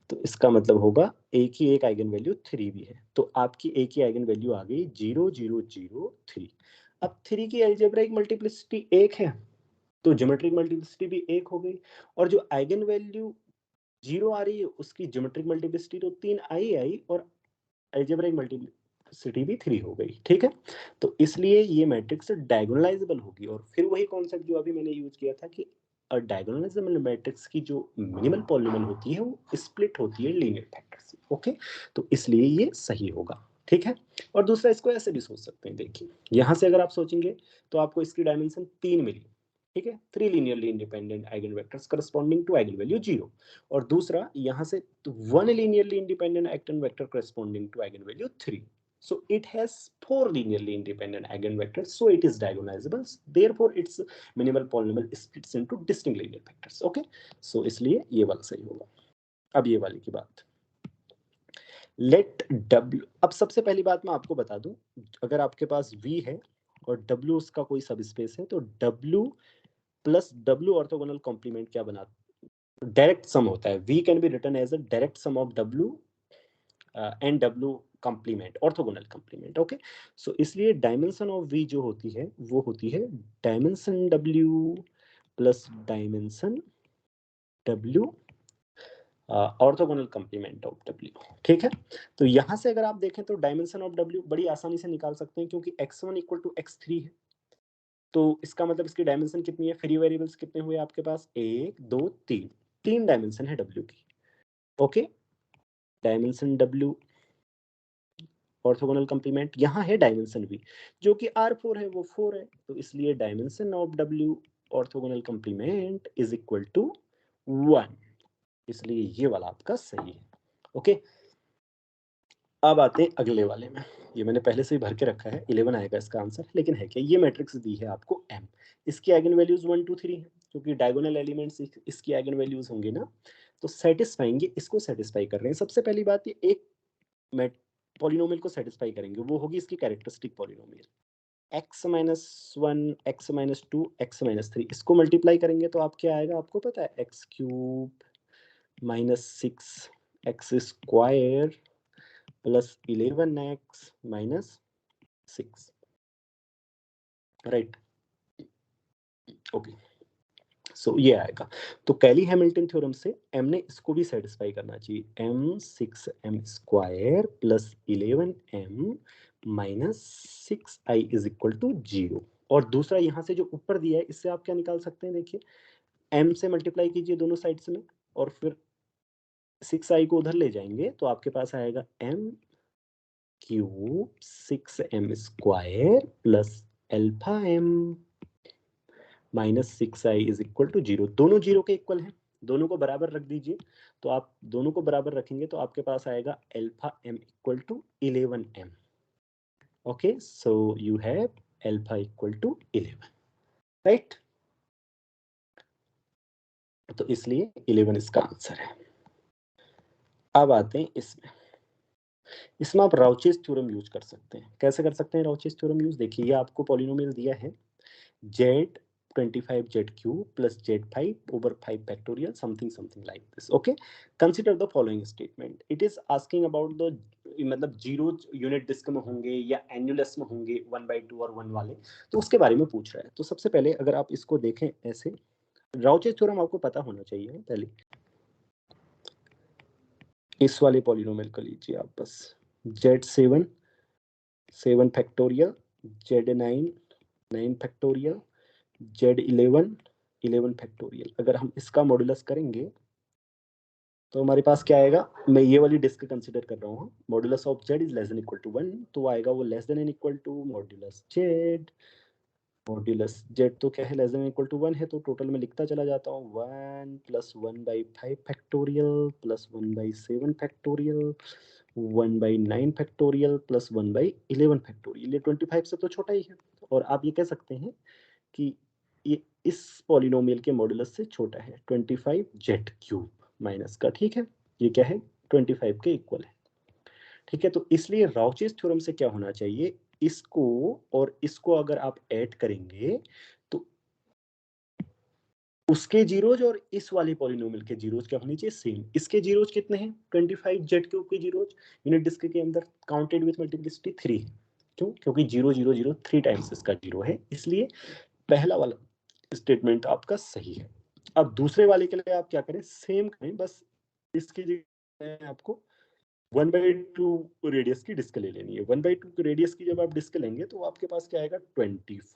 तो इसका मतलब होगा a की एक आइगन वैल्यू 3 भी है। तो आपकी a की आइगन वैल्यू आ गई 0 0 0 3। अब 3 की अलजेब्रिक मल्टीप्लिसिटी 1 है, तो ज्योमेट्रिक मल्टीप्लिसिटी भी 1 हो गई, और जो आइगन वैल्यू 0 आ रही है उसकी ज्योमेट्रिक मल्टीप्लिसिटी तो 3 आई, और अलजेब्रिक मल्टीप्लिसिटी भी 3 हो गई, ठीक है। तो इसलिए ये मैट्रिक्स डायगोनलाइजेबल होगी, और फिर वही कॉन्सेप्ट जो अभी मैंने यूज किया था कि डायगोनलाइजेबल मैट्रिक्स की जो मिनिमल पॉलिनोमियल होती है वो स्प्लिट होती है लीनियर फैक्टर से, ओके। तो इसलिए ये सही होगा, ठीक है। और दूसरा, इसको ऐसे भी सोच सकते हैं, देखिए यहाँ से अगर आप सोचेंगे तो आपको इसकी डायमेंशन 3 मिली, ठीक है, 3 linearly independent eigen vectors corresponding to eigen value 0। और दूसरा यहाँ से 1 linearly independent eigenvector corresponding to eigenvalue 3. So it has 4 linearly independent eigenvectors, so it is diagonalizable. Therefore, its minimal polynomial splits into distinct linear vectors. Okay, so इसलिए ये वाला सही होगा। अब ये वाली की बात, लेट W। अब सबसे पहली बात मैं आपको बता दूं, अगर आपके पास V है और W उसका कोई सब स्पेस है, तो W plus W orthogonal complement क्या बना, डायरेक्ट सम होता है। V can be written as a direct sum of W and W complement, orthogonal complement, okay. So इसलिए डायमेंशन ऑफ V जो होती है वो होती है dimension W plus dimension W orthogonal complement of W, ठीक है। तो यहाँ से अगर आप देखें तो डायमेंशन ऑफ W बड़ी आसानी से निकाल सकते हैं, क्योंकि x1 इक्वल टू x3 है। तो इसका मतलब इसकी डायमेंशन कितनी है, फ्री वेरिएबल्स कितने हुए आपके पास, 1 2 3, 3 डायमेंशन है W की, okay. Dimension W orthogonal complement, यहाँ है डायमेंशन V जो कि R4 है, वो 4 है। तो इसलिए dimension of W orthogonal complement is equal to 1, इसलिए ये वाला आपका सही है, ओके। अब आते हैं अगले वाले में, ये मैंने पहले से ही भर के रखा है, 11 आएगा इसका आंसर, लेकिन है क्या, ये मैट्रिक्स दी है आपको M, इसकी आइगन वैल्यूज 1 2 3 है, क्योंकि डायगोनल एलिमेंट्स इसकी आइगन वैल्यूज होंगे ना, तो सेटिस्फाइंग इसको सेटिस्फाई कर रहे हैं। सबसे पहली बात, ये एक पॉलिनोमियल को सेटिस्फाई करेंगे, वो होगी इसकी characteristic polynomial, x minus 1 x minus 2 x minus 3, इसको मल्टीप्लाई करेंगे तो आप क्या आएगा, आपको पता है, x cube minus 6 x square plus 11x minus 6, right, okay. So ये आएगा। तो कैली हैमिल्टन थ्योरम से m ने इसको भी सेटिस्फाई करना चाहिए, m 6m square plus 11m minus 6i is equal to 0। और दूसरा यहाँ से जो ऊपर दिया है, इससे आप क्या निकाल सकते हैं, देखिए m से मल्टीप्लाई कीजिए दोनों साइड्स में और फिर 6i को उधर ले जाएंगे तो आपके पास आएगा m cube 6m square plus alpha m minus 6i is equal to 0। दोनों 0 के इक्वल हैं, दोनों को बराबर रख दीजिए। तो आप दोनों को बराबर रखेंगे तो आपके पास आएगा alpha m equal to 11m। Okay, so you have alpha equal to 11, right. तो इसलिए 11 इसका आंसर है। अब आते हैं इसमें आप राउचेस थ्योरम यूज कर सकते हैं। कैसे कर सकते हैं राउचेस थ्योरम यूज? देखिए, ये आपको पॉलिनोमियल दिया है z 25z cube plus z5 over 5 factorial something like this. Okay, consider the following statement. It is asking about the मतलब जीरो यूनिट डिस्क में होंगे या एन्युलस में होंगे 1/2 और 1 वाले, तो उसके बारे में पूछ रहा है। तो सबसे पहले अगर आप इसको देखें ऐसे, राउचेस थ्योरम आपको पता होना चाहिए। पहले इस वाले पॉलिनोमियल को लीजिए आप, बस z7 7 factorial, z9 9 factorial, z11 11 factorial. अगर हम इसका मॉडुलस करेंगे तो हमारे पास क्या आएगा? मैं ये वाली डिस्क कंसीडर कर रहा हूँ। Modulus of z is less than equal to 1, तो आएगा वो less than and equal to modulus z। Modulus z तो क्या है? लेस देन इक्वल टू 1 है, तो टोटल में लिखता चला जाता हूँ 1 plus 1/5 factorial plus 1/7 factorial 1/9 factorial plus 1/11 factorial. ये 25 से तो छोटा ही है, और आप ये कह सकते हैं कि ये इस पॉलिनोमियल के मॉडुलस से छोटा है 25z³ माइनस का। ठीक है, ये क्या है? 25 के इक्वल है। ठीक है, तो इसलिए राउचेस थ्योरम से क्या होना चाहिए? इसको और इसको अगर आप ऐड करेंगे तो उसके जीरोज और इस वाले पॉलिनोमियल के जीरोज क्या होनी चाहिए? सेम। इसके जीरोज कितने हैं? 25z³ के जीरोज यूनिट डिस्क के अंदर काउंटेड विद मल्टीप्लिसिटी 3। क्यों? क्योंकि 0 0 0 3 टाइम्स इसका जीरो है, इसलिए पहला वाला स्टेटमेंट आपका सही है। अब दूसरे वाले के लिए आप क्या करें? सेम करें, बस इसकी जगह आपको 1/2 रेडियस की डिस्क ले लेनी है। 1/2 रेडियस की जब आप डिस्क लेंगे तो आपके पास क्या आएगा? 25।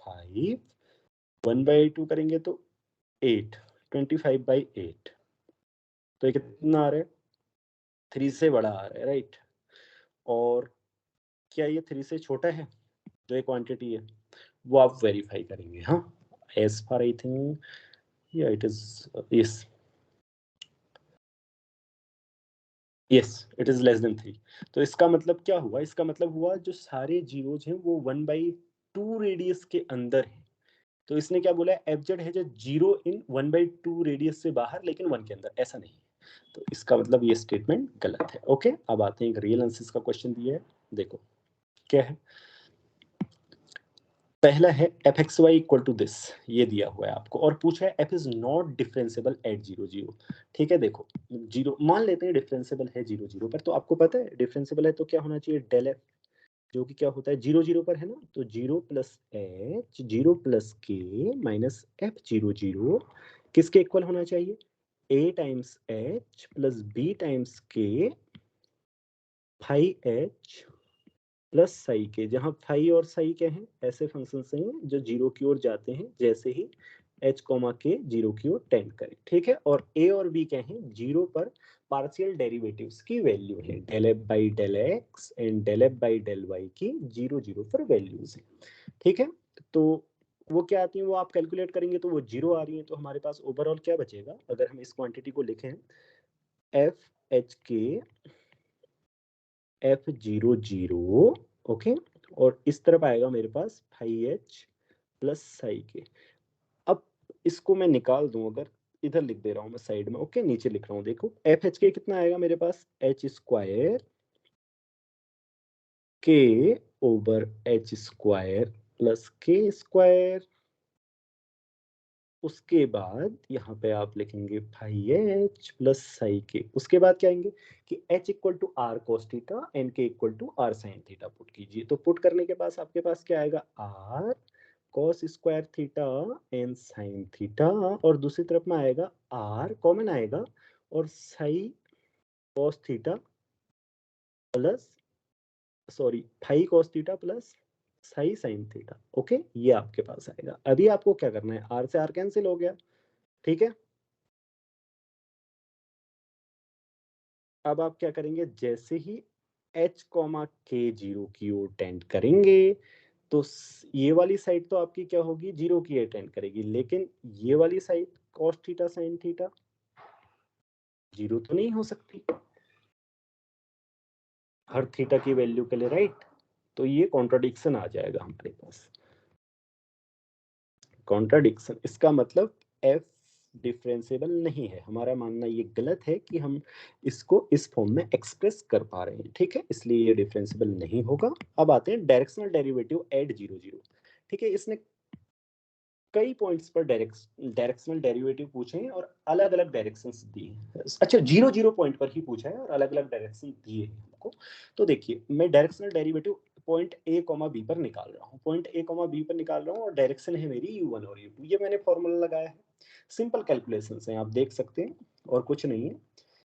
1/2 करेंगे तो 8, 25/8। तो ये कितना आ रहा है? 3 से बड़ा आ रहा है, राइट। और क्या ये 3 से छोटा है? जो ये क्वांटिटी है वो आप वेरीफाई करेंगे। हाँ, एज फार आई थिंक या it is yes, it is less then 3। तो इसका मतलब क्या हुआ? इसका मतलब हुआ जो सारे जीरोज हैं वो 1/2 रेडियस के अंदर है। तो इसने क्या बोला? एफजेड है जो 0 इन 1/2 रेडियस से बाहर लेकिन 1 के अंदर, ऐसा नहीं है। तो इसका मतलब ये स्टेटमेंट गलत है। ओके, अब आते हैं एक रियल आंसर का क्वेश्चन दिया है। देखो क्या है। पहला है fxy इक्वल टू दिस, ये दिया हुआ है आपको, और पूछा है f is not differentiable eight 0 0। ठीक है, देखो 0 मान लेते हैं डिफरेंशिएबल है 0 0 पर, तो आपको पता है डिफरेंशिएबल है तो क्या होना चाहिए? डेल f, जो कि क्या होता है 0 0 पर है ना, तो 0 plus h 0 plus k minus f 0 0 किसके इक्वल होना चाहिए? a times h plus b times k phi h plus psi k, जहां फाई और साई क्या हैं? ऐसे फंक्शन हैं जो 0 की ओर जाते हैं जैसे ही h कॉमा के 0 की ओर टेंड करें। ठीक है, और a और b क्या हैं? 0 पर पार्शियल डेरिवेटिव्स की वैल्यू है, del F by del X and del F by del Y की 0 0 पर वैल्यूज है। ठीक है, तो वो क्या आती है? वो आप कैलकुलेट करेंगे तो वो 0 आ रही है। तो हमारे पास ओवरऑल क्या बचेगा? अगर हम इस क्वांटिटी को लिखें एफ एच के f0 0, ओके, और इस तरफ आएगा मेरे पास फाई h प्लस साई के। अब इसको मैं निकाल दूं, अगर इधर लिख दे रहा हूं मैं साइड में, ओके, नीचे लिख रहा हूं। देखो एफ एच के कितना आएगा मेरे पास? h square k over h square plus k square. उसके बाद यहाँ पे आप लिखेंगे फाई h प्लस साई के। उसके बाद क्या आएंगे कि h equal to R cos theta and k equal to R sine theta put कीजिए। तो पुट करने के बाद आपके पास क्या आएगा? R cos square theta and sine theta, और दूसरी तरफ में आएगा आर कॉमन आएगा और psi cos theta plus sorry phi cos theta plus psi sine theta. Okay, ये आपके पास आएगा। अभी आपको क्या करना है? आर से आर कैंसिल हो गया, ठीक है, अब आप क्या करेंगे, जैसे ही h k 0 की ओर टेंड करेंगे तो ये वाली साइड तो आपकी क्या होगी, 0 की ओर टेंड करेगी, लेकिन ये वाली side cos theta sin theta 0 तो नहीं हो सकती हर थीटा की वैल्यू के लिए, राइट। तो ये कॉन्ट्राडिक्शन आ जाएगा हमारे पास। कॉन्ट्राडिक्शन इसका मतलब f डिफरेंशिएबल नहीं है। हमारा मानना ये गलत है कि हम इसको इस फॉर्म में एक्सप्रेस कर पा रहे हैं, ठीक है, इसलिए ये डिफरेंशिएबल नहीं होगा। अब आते हैं डायरेक्शनल डेरिवेटिव एट 0 0, ठीक है। इसने कई पॉइंट्स पर डायरेक्शनल डेरिवेटिव पूछे हैं और अलग अलग डायरेक्शंस दिए हैं। अच्छा, 0 0 पॉइंट पर ही पूछा है और अलग अलग डायरेक्शन दिए हैं हमको। तो देखिए, मैं directional derivative point A comma B पर निकाल रहा हूँ, पॉइंट ए कॉमा बी पर निकाल रहा हूँ और डायरेक्शन है मेरी u1 और u2। ये मैंने फॉर्मूला लगाया है, सिंपल कैलकुलेशन है, आप देख सकते हैं, और कुछ नहीं है।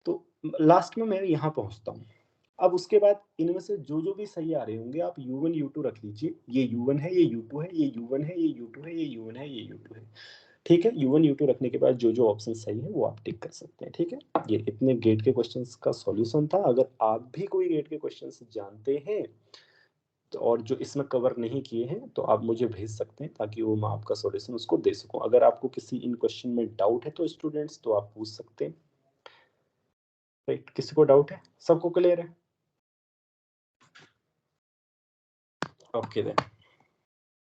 तो लास्ट में मैं यहाँ पहुँचता हूँ। अब उसके बाद इनमें से जो जो भी सही आ रहे होंगे आप u1 u2 रख लीजिए। ये u1 है, ये u2 है, ये u1 है, ये u2 है, ये u1 है, ये u2 है, ठीक है। u1 u2 रखने के बाद जो जो ऑप्शन सही है वो आप टिक कर सकते हैं, ठीक है। ये इतने गेट के क्वेश्चंस का सॉल्यूशन था। अगर आप भी कोई गेट के क्वेश्चंस जानते हैं तो और जो इसमें कवर नहीं किए हैं तो आप मुझे भेज सकते हैं ताकि वो मैं आपका सॉल्यूशन उसको दे सकूं। अगर आपको किसी इन क्वेश्चन में डाउट है तो स्टूडेंट्स तो आप पूछ सकते हैं, राइट। किसी को डाउट है? सबको क्लियर है? Okay then.